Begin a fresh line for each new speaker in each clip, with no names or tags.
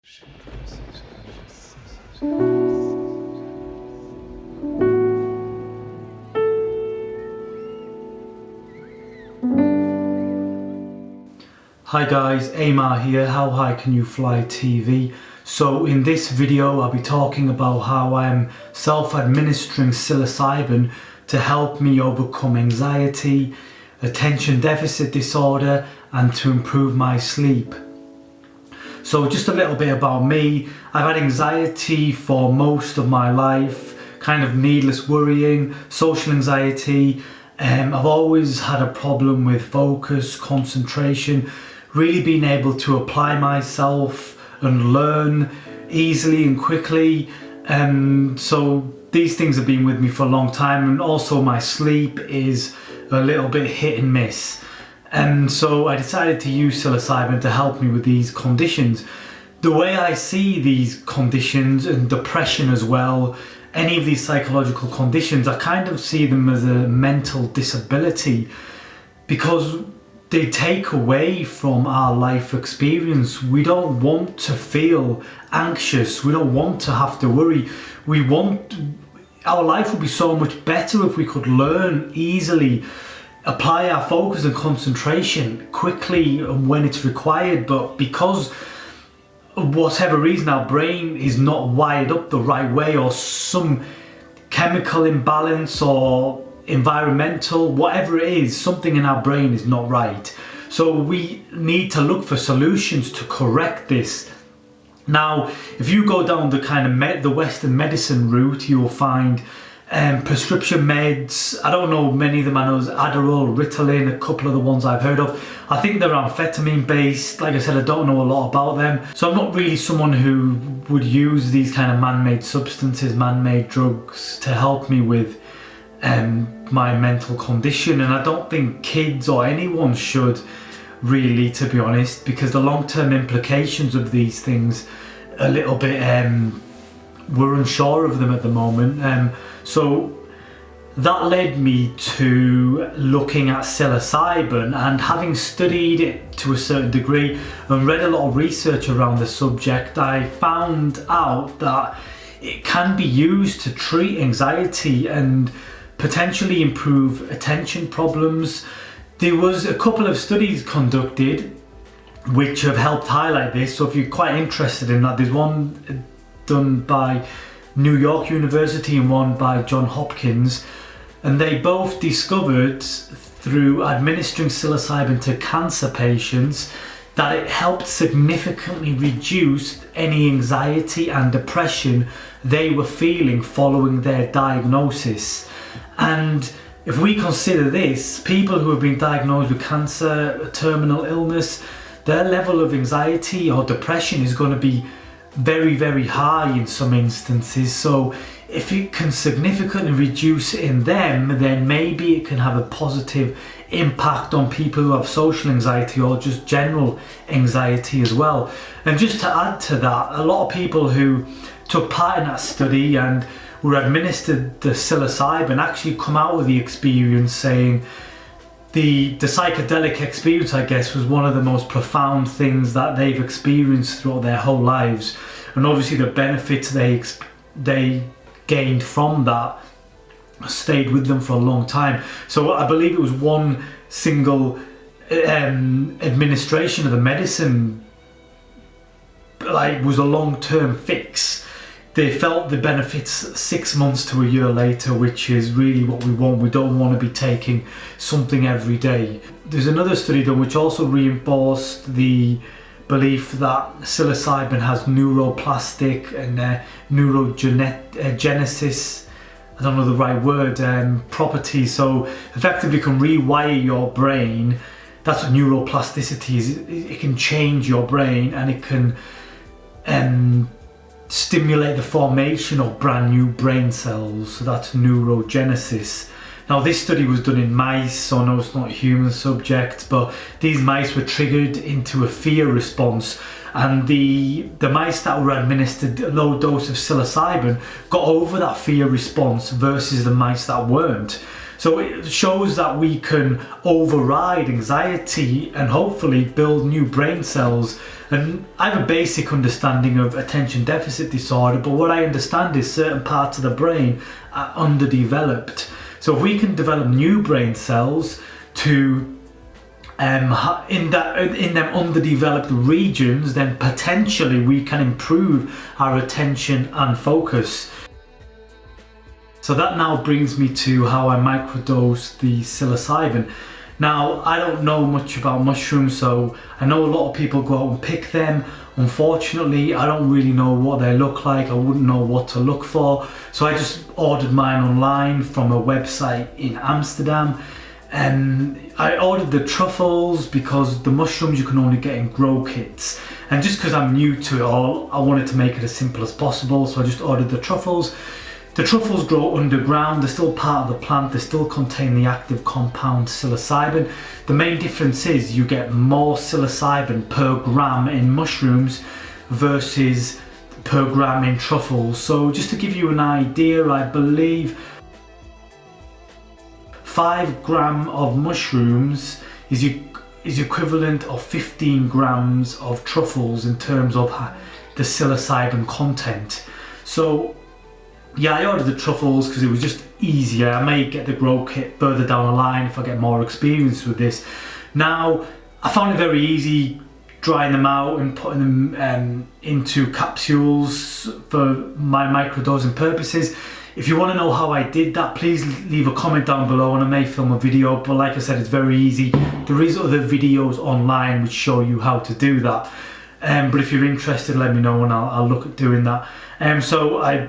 Hi guys, Amar here, How High Can You Fly TV. So in this video I'll be talking about how I'm self-administering psilocybin to help me overcome anxiety, attention deficit disorder and to improve my sleep. So just a little bit about me. I've had anxiety for most of my life, kind of needless worrying, social anxiety. I've always had a problem with focus, concentration, really being able to apply myself and learn easily and quickly. So these things have been with me for a long time, and also my sleep is a little bit hit and miss. And so I decided to use psilocybin to help me with these conditions. The way I see these conditions, and depression as well, any of these psychological conditions, I kind of see them as a mental disability because they take away from our life experience. We don't want to feel anxious. We don't want to have to worry. Our life would be so much better if we could learn easily, apply our focus and concentration quickly and when it's required. But because of whatever reason our brain is not wired up the right way, or some chemical imbalance or environmental, whatever it is, something in our brain is not right. So we need to look for solutions to correct this. Now, if you go down the kind of the Western medicine route, you'll find prescription meds. I don't know many of them. I know there's Adderall, Ritalin, a couple of the ones I've heard of. I think they're amphetamine based. Like I said, I don't know a lot about them. So I'm not really someone who would use these kind of man-made substances, man-made drugs to help me with my mental condition. And I don't think kids or anyone should really, to be honest, because the long-term implications of these things a little bit we're unsure of them at the moment. So that led me to looking at psilocybin, and having studied it to a certain degree and read a lot of research around the subject, I found out that it can be used to treat anxiety and potentially improve attention problems. There was a couple of studies conducted which have helped highlight this. So if you're quite interested in that, there's one done by New York University and one by Johns Hopkins, and they both discovered through administering psilocybin to cancer patients that it helped significantly reduce any anxiety and depression they were feeling following their diagnosis. And if we consider this, people who have been diagnosed with cancer, a terminal illness, their level of anxiety or depression is going to be very, very high in some instances. So if it can significantly reduce in them, then maybe it can have a positive impact on people who have social anxiety or just general anxiety as well. And just to add to that, a lot of people who took part in that study and were administered the psilocybin actually come out with the experience saying the psychedelic experience, I guess, was one of the most profound things that they've experienced throughout their whole lives. And obviously the benefits they gained from that stayed with them for a long time. So I believe it was one single administration of the medicine, like, was a long-term fix. They felt the benefits 6 months to a year later, which is really what we want. We don't want to be taking something every day. There's another study done which also reinforced the belief that psilocybin has neuroplastic and neurogenesis, I don't know the right word, properties. So effectively can rewire your brain. That's what neuroplasticity is. It can change your brain, and it can stimulate the formation of brand new brain cells. So that's neurogenesis. Now this study was done in mice, so I know it's not a human subject, but these mice were triggered into a fear response, and the mice that were administered a low dose of psilocybin got over that fear response versus the mice that weren't. So it shows that we can override anxiety and hopefully build new brain cells. And I have a basic understanding of attention deficit disorder, but what I understand is certain parts of the brain are underdeveloped. So if we can develop new brain cells to in them underdeveloped regions, then potentially we can improve our attention and focus. So that now brings me to how I microdose the psilocybin. Now, I don't know much about mushrooms, so I know a lot of people go out and pick them. Unfortunately, I don't really know what they look like. I wouldn't know what to look for. So I just ordered mine online from a website in Amsterdam. I ordered the Truffles because the mushrooms you can only get in grow kits. And just because I'm new to it all, I wanted to make it as simple as possible. So I just ordered the Truffles. The truffles grow underground, they're still part of the plant, they still contain the active compound psilocybin. The main difference is you get more psilocybin per gram in mushrooms versus per gram in truffles. So just to give you an idea, I believe 5 grams of mushrooms is equivalent of 15 grams of truffles in terms of the psilocybin content. So yeah, I ordered the truffles because it was just easier. I may get the grow kit further down the line if I get more experience with this. Now, I found it very easy drying them out and putting them into capsules for my microdosing purposes. If you want to know how I did that, please leave a comment down below and I may film a video, but like I said, it's very easy. There is other videos online which show you how to do that. But if you're interested, let me know and I'll look at doing that. So I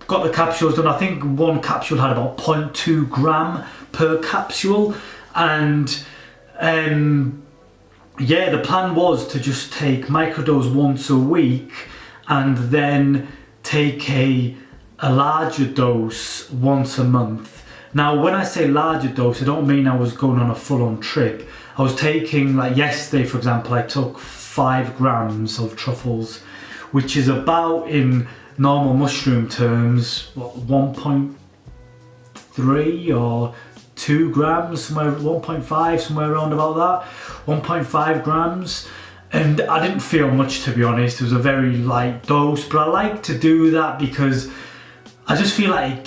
got the capsules done. I think one capsule had about 0.2 gram per capsule, and yeah, the plan was to just take microdose once a week and then take a larger dose once a month. Now when I say larger dose, I don't mean I was going on a full-on trip. I was taking, like yesterday for example, I took 5 grams of truffles, which is about, in normal mushroom terms, what, 1.3 or 2 grams, somewhere 1.5, somewhere around about that, 1.5 grams. And I didn't feel much, to be honest. It was a very light dose, but I like to do that because I just feel like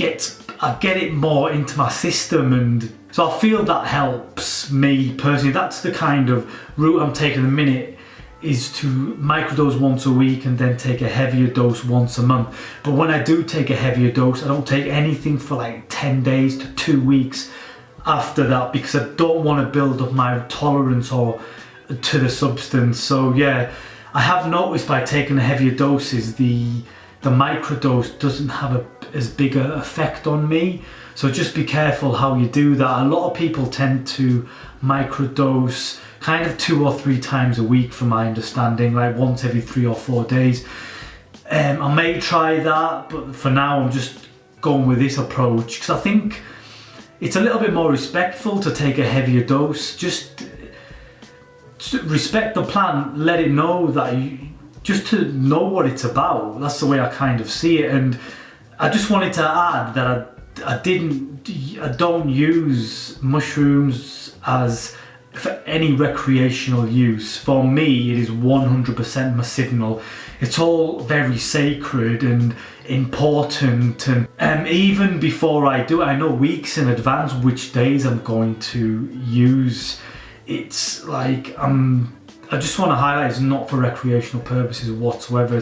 I get it more into my system, and so I feel that helps me personally. That's the kind of route I'm taking at the minute, is to microdose once a week and then take a heavier dose once a month. But when I do take a heavier dose, I don't take anything for like 10 days to 2 weeks after that, because I don't want to build up my tolerance or to the substance. So yeah, I have noticed by taking the heavier doses, the microdose doesn't have as big an effect on me. So just be careful how you do that. A lot of people tend to microdose kind of 2 or 3 times a week from my understanding, like once every 3 or 4 days. I may try that, but for now I'm just going with this approach because I think it's a little bit more respectful to take a heavier dose. Just respect the plant, let it know that just to know what it's about. That's the way I kind of see it. And I just wanted to add that I don't use mushrooms as for any recreational use. For me, it is 100% medicinal. It's all very sacred and important, and even before I do it, I know weeks in advance which days I'm going to use. It's like I just want to highlight, it's not for recreational purposes whatsoever.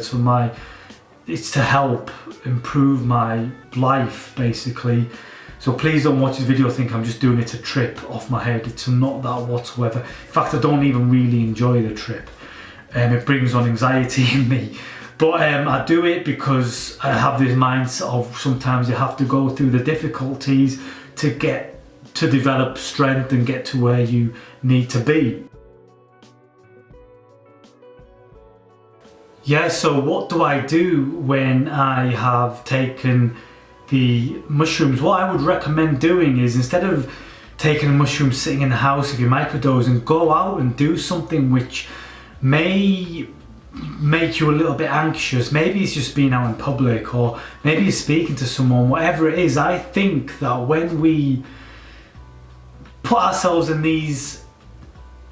It's to help improve my life, basically. So please don't watch this video think I'm just doing it to trip off my head. It's not that whatsoever. In fact, I don't even really enjoy the trip. It brings on anxiety in me. But I do it because I have this mindset of sometimes you have to go through the difficulties to develop strength and get to where you need to be. Yeah, so what do I do when I have taken the mushrooms? What I would recommend doing is, instead of taking a mushroom sitting in the house if you're microdosing, go out and do something which may make you a little bit anxious. Maybe it's just being out in public, or maybe it's speaking to someone, whatever it is. I think that when we put ourselves in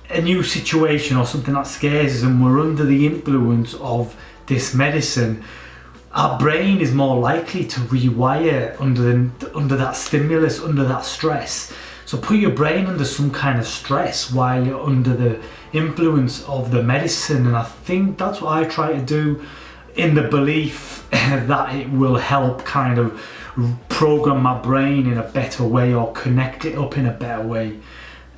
a new situation or something that scares us and we're under the influence of this medicine, our brain is more likely to rewire under that stimulus, under that stress. So put your brain under some kind of stress while you're under the influence of the medicine, and I think that's what I try to do, in the belief that it will help kind of program my brain in a better way, or connect it up in a better way.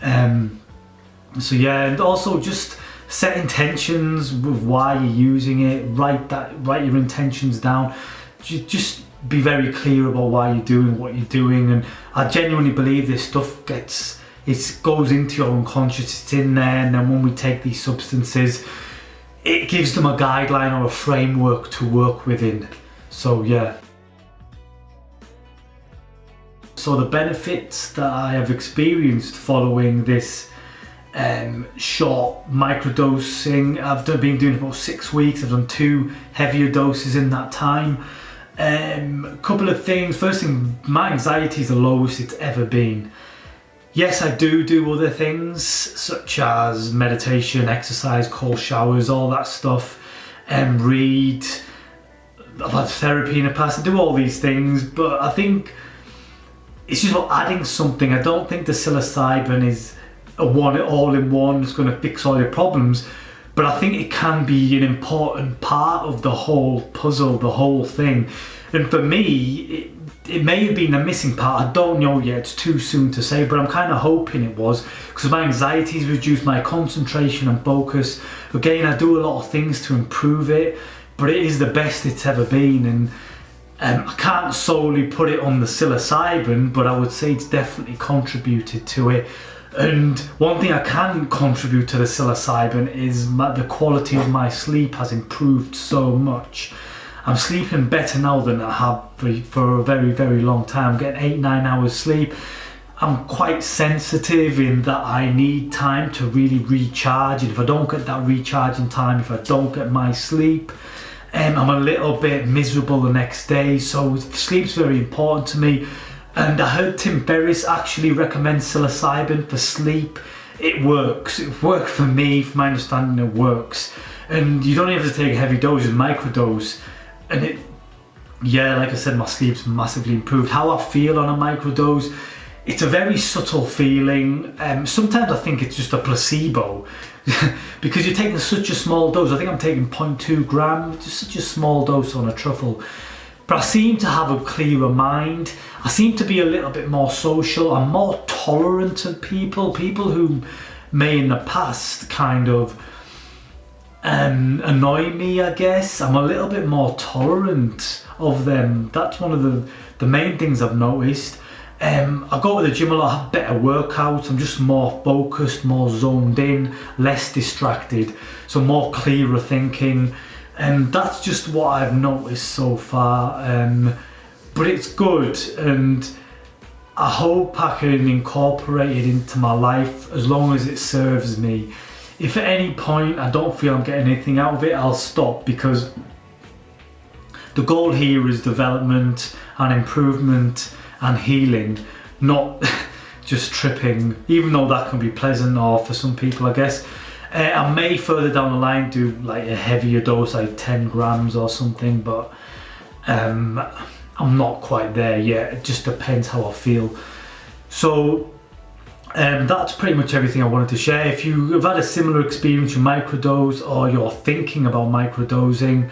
So yeah, and also just set intentions with why you're using it. Write your intentions down. Just be very clear about why you're doing what you're doing. And I genuinely believe this stuff goes into your unconscious. It's in there, and then when we take these substances, it gives them a guideline or a framework to work within. So yeah. So the benefits that I have experienced following this short microdosing, I've been doing about 6 weeks. I've done 2 heavier doses in that time. A couple of things. First thing, my anxiety is the lowest it's ever been. Yes, I do other things such as meditation, exercise, cold showers, all that stuff, read. I've had therapy in the past. I do all these things, but I think it's just about adding something. I don't think the psilocybin is a all-in-one that's going to fix all your problems, but I think it can be an important part of the whole puzzle, the whole thing. And for me, it may have been a missing part. I don't know yet, it's too soon to say, but I'm kind of hoping it was, because my anxiety's reduced, my concentration and focus. Again, I do a lot of things to improve it, but it is the best it's ever been. And I can't solely put it on the psilocybin, but I would say it's definitely contributed to it. And one thing I can contribute to the psilocybin is the quality of my sleep has improved so much. I'm sleeping better now than I have for a very, very long time. I'm getting 8-9 hours sleep. I'm quite sensitive in that I need time to really recharge, and if I don't get that recharging time, if I don't get my sleep, I'm a little bit miserable the next day. So sleep's very important to me. And I heard Tim Ferriss actually recommend psilocybin for sleep. It works. It worked for me. From my understanding, it works. And you don't even have to take heavy doses, microdose. And like I said, my sleep's massively improved. How I feel on a microdose, it's a very subtle feeling. Sometimes I think it's just a placebo because you're taking such a small dose. I think I'm taking 0.2 grams, just such a small dose on a truffle. But I seem to have a clearer mind. I seem to be a little bit more social. I'm more tolerant of people who may in the past kind of annoy me, I guess. I'm a little bit more tolerant of them. That's one of the main things I've noticed. I go to the gym a lot, I have better workouts. I'm just more focused, more zoned in, less distracted, so more clearer thinking. And that's just what I've noticed so far, but it's good, and I hope I can incorporate it into my life as long as it serves me. If at any point I don't feel I'm getting anything out of it, I'll stop, because the goal here is development and improvement and healing, not just tripping, even though that can be pleasant, or for some people I guess. I may further down the line do like a heavier dose, like 10 grams or something, but I'm not quite there yet. It just depends how I feel. So that's pretty much everything I wanted to share. If you have had a similar experience with microdose, or you're thinking about microdosing,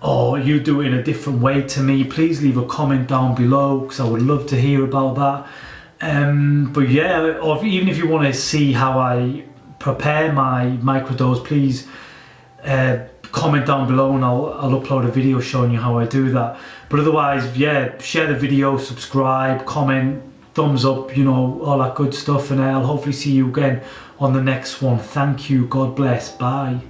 or you do it in a different way to me, please leave a comment down below, because I would love to hear about that. But yeah, or even if you want to see how I prepare my microdose, please comment down below, and I'll upload a video showing you how I do that. But otherwise, yeah, share the video, subscribe, comment, thumbs up, you know, all that good stuff, and I'll hopefully see you again on the next one. Thank you, God bless, bye.